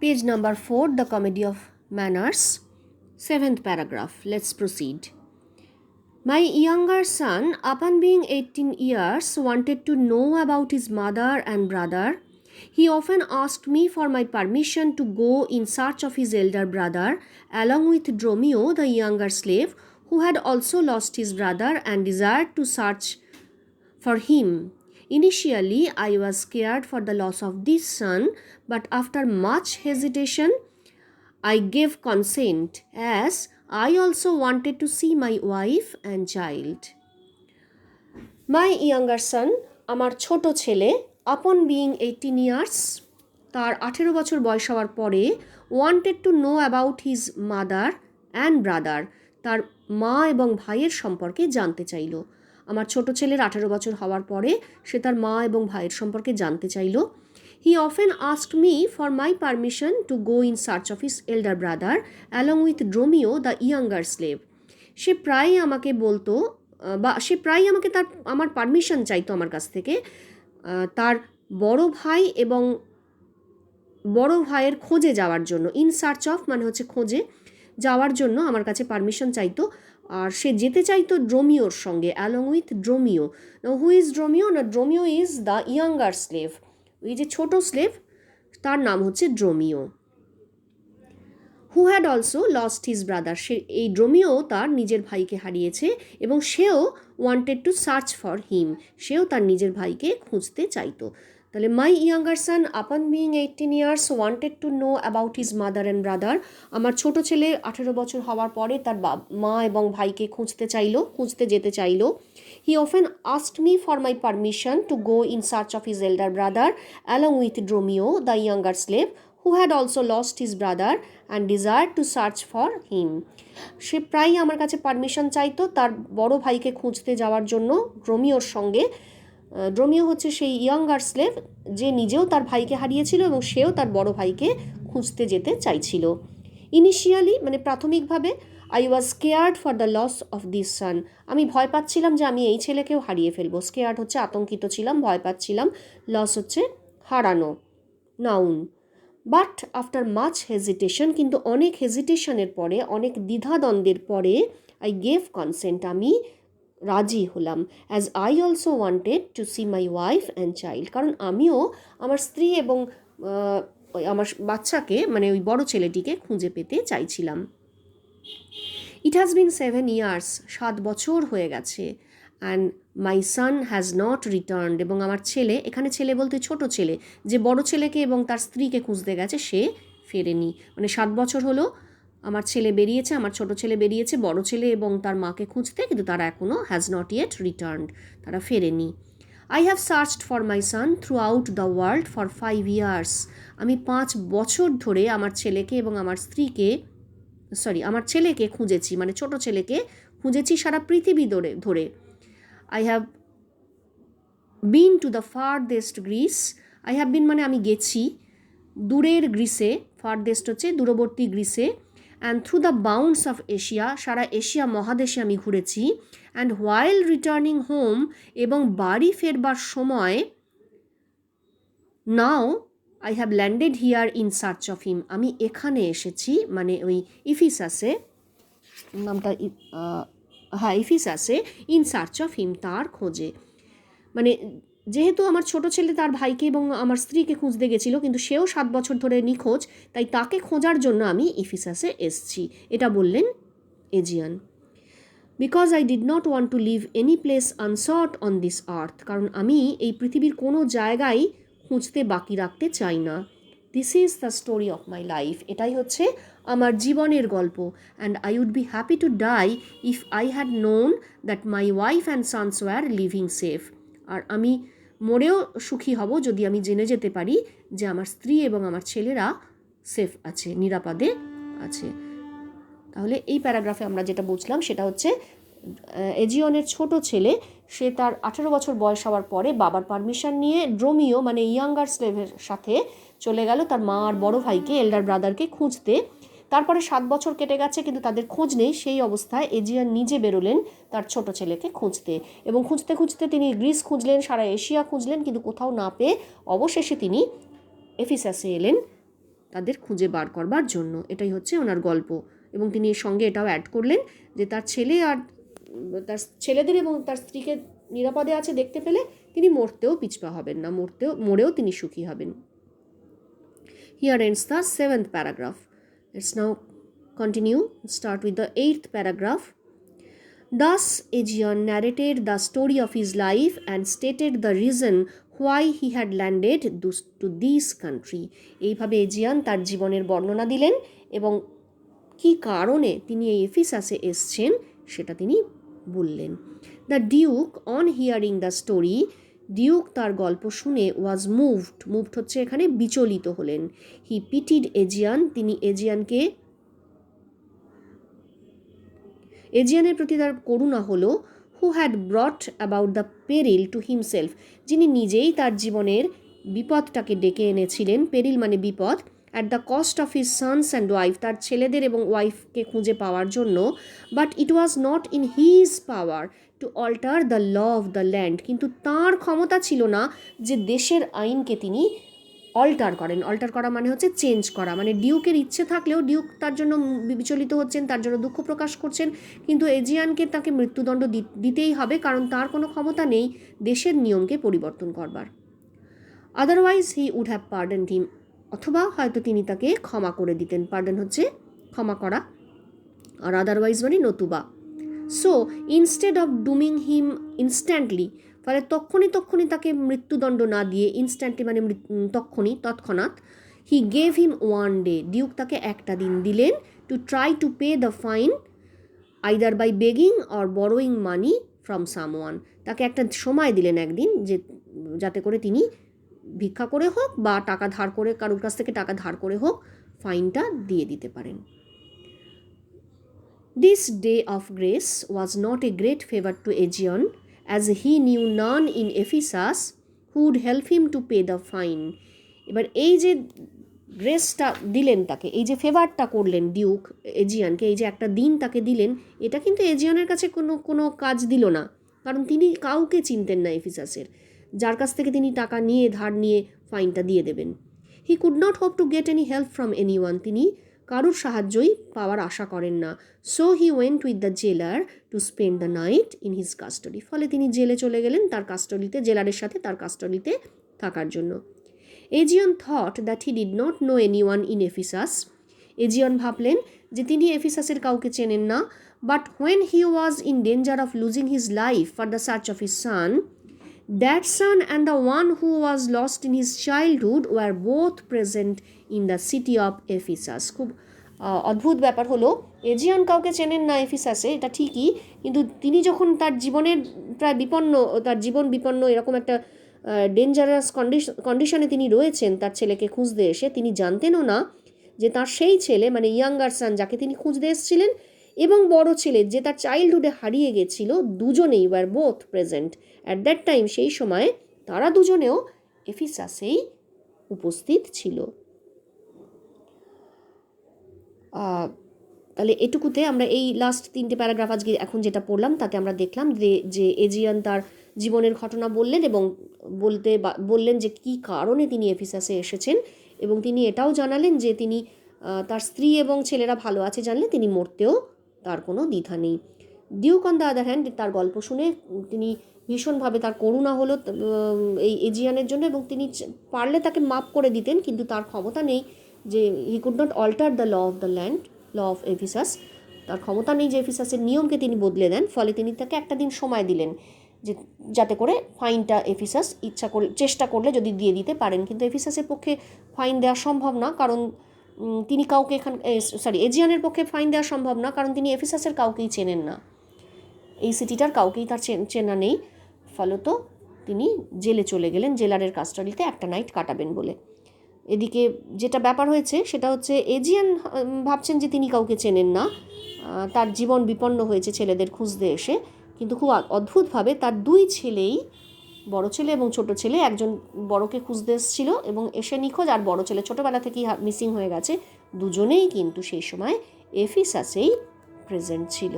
Page number 4, The Comedy of Manners. 7th paragraph. Let's proceed. My younger son, upon being 18 years, wanted to know about his mother and brother. He often asked me for my permission to go in search of his elder brother, along with Dromio, the younger slave, who had also lost his brother and desired to search for him. Initially, I was scared for the loss of this son, but after much hesitation, I gave consent, as I also wanted to see my wife and child. My younger son, আমার ছোট ছেলে, upon being 18 years, তার 18 বছর বয়স হওয়ার পরে, wanted to know about his mother and brother, তার মা এবং ভাইয়ের সম্পর্কে জানতে চাইল। আমার ছোট ছেলের 18 বছর হওয়ার পরে সে তার মা এবং ভাইয়ের সম্পর্কে জানতে চাইল। He often asked me for my permission to go in search of his elder brother along with Dromio, the younger slave. সে প্রায়ই আমাকে বলতো বা সে প্রায়ই আমাকে আমার পারমিশন চাইতো আমার কাছ থেকে তার বড় ভাই এবং বড় ভাইয়ের খোঁজে যাওয়ার জন্য। ইন সার্চ অফ মানে হচ্ছে খোঁজে যাওয়ার জন্য আমার কাছে পারমিশন চাইতো। আর সে যেতে চাইতো ড্রোমিওর সঙ্গে, along with Dromio. Who is Dromio? না, Dromio is the younger slave. ওই যে ছোট স্লেভ, তার নাম হচ্ছে Dromio. Who had also lost his brother, সে এই ড্রোমিও তার নিজের ভাইকে হারিয়েছে এবং সেও wanted to search for him, সেও তার নিজের ভাইকে খুঁজতে চাইতো। তাহলে মাই ইয়াঙ্গার সান আপন being 18 years wanted to know about his mother and brother, আমার ছোট ছেলে 18 বছর হওয়ার পরে তার মা এবং ভাইকে খুঁজতে যেতে চাইলো। He often asked me for my permission to go in search of his elder brother along with Dromio, the younger slave, who had also lost his brother and desired to search for him. সে প্রায়ই আমার কাছে permission চাইতো তার বড় ভাইকে খুঁজতে যাওয়ার জন্য ড্রোমিওর সঙ্গে। ড্রোমিও হচ্ছে সেই ইয়াঙ্গার স্লেভ যে নিজেও তার ভাইকে হারিয়েছিল এবং সেও তার বড় ভাইকে খুঁজতে যেতে চাইছিল। ইনিশিয়ালি মানে প্রাথমিকভাবে, I was scared for the loss of this son, আমি ভয় পাচ্ছিলাম যে আমি এই ছেলেকেও হারিয়ে ফেলবো। স্কেয়ার্ড হচ্ছে আতঙ্কিত ছিলাম, ভয় পাচ্ছিলাম। লস হচ্ছে হারানো, noun. But after much hesitation, কিন্তু অনেক হেজিটেশনের পরে, অনেক দ্বিধাদ্বন্দ্বের পরে, আই গেভ কনসেন্ট, আমি রাজি হলাম। As I also wanted to see my wife and child, কারণ আমিও আমার স্ত্রী এবং আমার বাচ্চাকে মানে ওই বড় ছেলেটিকে খুঁজে পেতে চাইছিলাম। ইট হ্যাজ বিন 7 ইয়ার্স, 7 বছর হয়ে গেছে। And my son has not returned, এবং আমার ছেলে, এখানে ছেলে বলতে ছোট ছেলে, যে বড় ছেলেকে এবং তার স্ত্রীকে খুঁজতে গেছে, সে ফেরেনি। মানে 7 বছর হলো আমার ছেলে বেরিয়েছে, আমার ছোট ছেলে বেরিয়েছে বড় ছেলে এবং তার মাকে খুঁজতে, কিন্তু তারা এখনও হ্যাজ নট ইয়েট রিটার্নড, তারা ফেরেনি। I have searched for my son throughout the world for 5 years, আমি 5 বছর ধরে আমার ছেলেকে এবং আমার আমার ছেলেকে খুঁজেছি, মানে ছোট ছেলেকে খুঁজেছি সারা পৃথিবী ধরে। I have been to the farthest Greece, I have been মানে আমি গেছি দূরের গ্রিসে, ফারদেস্ট হচ্ছে দূরবর্তী গ্রিসে। And through the bounds of Asia, সারা এশিয়া মহাদেশে আমি ঘুরেছি। অ্যান্ড হোয়াইল রিটার্নিং হোম, এবং বাড়ি ফেরবার সময়, now I have landed here in search of him, আমি এখানে এসেছি, মানে ওই ইফিসাসে, নামটা ইফিসাসে, ইন সার্চ অফ হিম, তার খোঁজে। মানে যেহেতু আমার ছোট ছেলে তার ভাইকে এবং আমার স্ত্রীকে খুঁজতে গেছিলো, কিন্তু সেও 7 বছর ধরে নিখোঁজ, তাই তাকে খোঁজার জন্য আমি ইফিসাসে এসছি, এটা বললেন Aegeon. Because I did not want to leave any place unsought on this earth, কারণ আমি এই পৃথিবীর কোনো জায়গায় খুঁজতে বাকি রাখতে চাই না। This is the story of my life, এটাই হচ্ছে আমার জীবনের গল্প। And I would be happy to die if I had known that my wife and sons were living safe, আর আমি মরেও সুখী হব যদি আমি জেনে যেতে পারি যে আমার স্ত্রী এবং আমার ছেলেরা সেফ আছে, নিরাপদে আছে। তাহলে এই প্যারাগ্রাফে আমরা যেটা বুঝলাম সেটা হচ্ছে এজিয়নের ছোট ছেলে, সে তার 18 বছর বয়স হওয়ার পরে বাবার পারমিশন নিয়ে ড্রোমিও মানে ইয়াঙ্গার স্লেভের সাথে চলে গেল তার মা আর বড় ভাইকে, এল্ডার ব্রাদারকে খুঁজতে। তারপরে 7 বছর কেটে গেছে, কিন্তু তাদের খোঁজ নেই। সেই অবস্থায় এজিয়ান নিজে বেরোলেন তার ছোট ছেলেকে খুঁজতে, এবং খুঁজতে খুঁজতে তিনি গ্রিস খুঁজলেন, সারা এশিয়া খুঁজলেন, কিন্তু কোথাও না পেয়ে অবশেষে তিনি এফিসাসে এলেন তাদের খুঁজে বার করবার জন্য। এটাই হচ্ছে ওনার গল্প। এবং তিনি এর সঙ্গে এটাও অ্যাড করলেন যে তার ছেলে আর তার ছেলেদের এবং তার স্ত্রীকে নিরাপদে আছে দেখতে পেলে তিনি মরতেও পিছপা হবেন না, মরেও তিনি সুখী হবেন। Here ends the 7th paragraph. Let's now continue. Start with the 8th paragraph. Thus, Aegeon narrated the story of his life and stated the reason why he had landed to this country. এইভাবে Aegean তার জীবনের বর্ণনা দিলেন এবং কি কারণে তিনি এই এফিসাসে এসছেন সেটা তিনি বললেন। The Duke on hearing the story, Duke তার গল্প শুনে ওয়াজ মুভড হচ্ছে এখানে বিচলিত হলেন। হি পিটিড এজিয়ান, তিনি এজিয়ানের প্রতি তার করুণা হলো। Who had brought about the peril to himself, যিনি নিজেই তার জীবনের বিপদটাকে ডেকে এনেছিলেন। পেরিল মানে বিপদ। At the cost of his sons and wife, তার ছেলেদের এবং ওয়াইফকে খুঁজে পাওয়ার জন্য। But it was not in his power to alter the law of the land, কিন্তু তার ক্ষমতা ছিল না যে দেশের আইনকে তিনি অল্টার করা মানে হচ্ছে চেঞ্জ করা। মানে ডিউকের ইচ্ছে থাকলেও ডিউক তার জন্য বিচলিত হচ্ছেন, তার জন্য দুঃখ প্রকাশ করছেন, কিন্তু এজিয়ানকে তাকে মৃত্যুদণ্ড দিতেই হবে, কারণ তার কোনো ক্ষমতা নেই দেশের নিয়মকে পরিবর্তন করবার। আদারওয়াইজ হি উড হ্যাভ পার্ডেন্ড হিম, অথবা হয়তো তিনি তাকে ক্ষমা করে দিতেন। পার্ডন হচ্ছে ক্ষমা করা, আর আদারওয়াইজ মানে নতুবা। So instead of dooming him instantly, ফলে তক্ষণি তাকে মৃত্যুদণ্ড না দিয়ে, ইনস্ট্যান্টলি মানে তৎক্ষণাৎ, he gave him one day, Duke তাকে একটা দিন দিলেন, to try to pay the fine either by begging or borrowing money from someone, তাকে একটা সময় দিলেন একদিন, যাতে করে তিনি ভিক্ষা করে হোক বা টাকা ধার করে কারোর কাছ থেকে টাকা ধার করে হোক ফাইনটা দিয়ে দিতে পারেন। This day of grace was not a great favor to Aegeon, as he knew none in Ephesus who would help him to pay the fine. এবার এই যে গ্রেসটা দিলেন তাকে, এই যে ফেভারটা করলেন ডিউক এজিয়ানকে, এই যে একটা দিন তাকে দিলেন, এটা কিন্তু এজিয়ানের কাছে কোনো কাজ দিল না, কারণ তিনি কাউকে চিনতেন না এফিসাসের, যার কাছ থেকে তিনি টাকা নিয়ে ধার নিয়ে ফাইনটা দিয়ে দেবেন। He could not hope to get any help from anyone, তিনি কারুর সাহায্যই পাওয়ার আশা করেন না। So he went with the jailer to spend the night in his custody, ফলে তিনি জেলে চলে গেলেন তার কাস্টডিতে, জেলারের সাথে তার কাস্টডিতে থাকার জন্য। Aegeon thought that he did not know anyone in Ephesus, Aegeon ভাবলেন যে তিনি এফিসাসের কাউকে চেনেন না। But when he was in danger of losing his life for the search of his son, that son and the one who was lost in his childhood were both present in the city of Ephesus. খুব অদ্ভুত ব্যাপার হলো, Aegean কাউকে চেনেন না এফিসাসে, এটা ঠিকই, কিন্তু তিনি যখন তার জীবনের প্রায় তার জীবন বিপন্ন এরকম একটা ডেঞ্জারাস কন্ডিশনে তিনি রয়েছেন তার ছেলেকে খুঁজতে এসে, তিনি জানতেনও না যে তার সেই ছেলে মানে ইয়াঙ্গার সান যাকে তিনি খুঁজতে এসেছিলেন এবং বড় ছেলে যে তার চাইল্ডহুডে হারিয়ে গেছিল, দুজনেই were both present at that time, সেই সময় তারা দুজনেও এফিসাসেই উপস্থিত ছিল। তাহলে এটুকুতে আমরা এই লাস্ট 3টে প্যারাগ্রাফ আজকে এখন যেটা পড়লাম তাতে আমরা দেখলাম যে এজিয়ান তার জীবনের ঘটনা বললেন এবং বললেন যে কী কারণে তিনি এফিসাসে এসেছেন, এবং তিনি এটাও জানালেন যে তিনি তার স্ত্রী এবং ছেলেরা ভালো আছে জানলে তিনি মরতেও তার কোনো দ্বিধা নেই। Duke on the other hand, তার গল্প শুনে তিনি ভীষণভাবে তার করুণা হলো এই এজিয়ানের জন্য, এবং তিনি পারলে তাকে মাপ করে দিতেন, কিন্তু তার ক্ষমতা নেই যে he could not alter the law of the land, law of Ephesus, তার ক্ষমতা নেই যে এফিসাসের নিয়মকে তিনি বদলে দেন। ফলে তিনি তাকে একটা দিন সময় দিলেন যাতে করে ফাইনটা এফিসাস চেষ্টা করলে যদি দিয়ে দিতে পারেন, কিন্তু এফিসাসের পক্ষে ফাইন দেওয়া সম্ভব না, কারণ তিনি কাউকে এজিয়ানের পক্ষে ফাইন দেওয়া সম্ভব না, কারণ তিনি এফিসাসের কাউকেই চেনেন না, এই সিটিটার কাউকেই তার চেনা নেই। ফলত তিনি জেলে চলে গেলেন, জেলারের কাস্টডিতে একটা নাইট কাটাবেন বলে। এদিকে যেটা ব্যাপার হয়েছে সেটা হচ্ছে এজিয়ান ভাবছেন যে তিনি কাউকে চেনেন না, তার জীবন বিপন্ন হয়েছে ছেলেদের খুঁজতে এসে, কিন্তু খুব অদ্ভুতভাবে তার দুই ছেলেই, বড় ছেলে এবং ছোট ছেলে, একজন বড়কে খুঁজতে এসেছিল এবং এসে নিখোঁজ, আর বড় ছেলে ছোটোবেলা থেকেই মিসিং হয়ে গেছে, দুজনেই কিন্তু সেই সময় এফিসাসেই প্রেজেন্ট ছিল।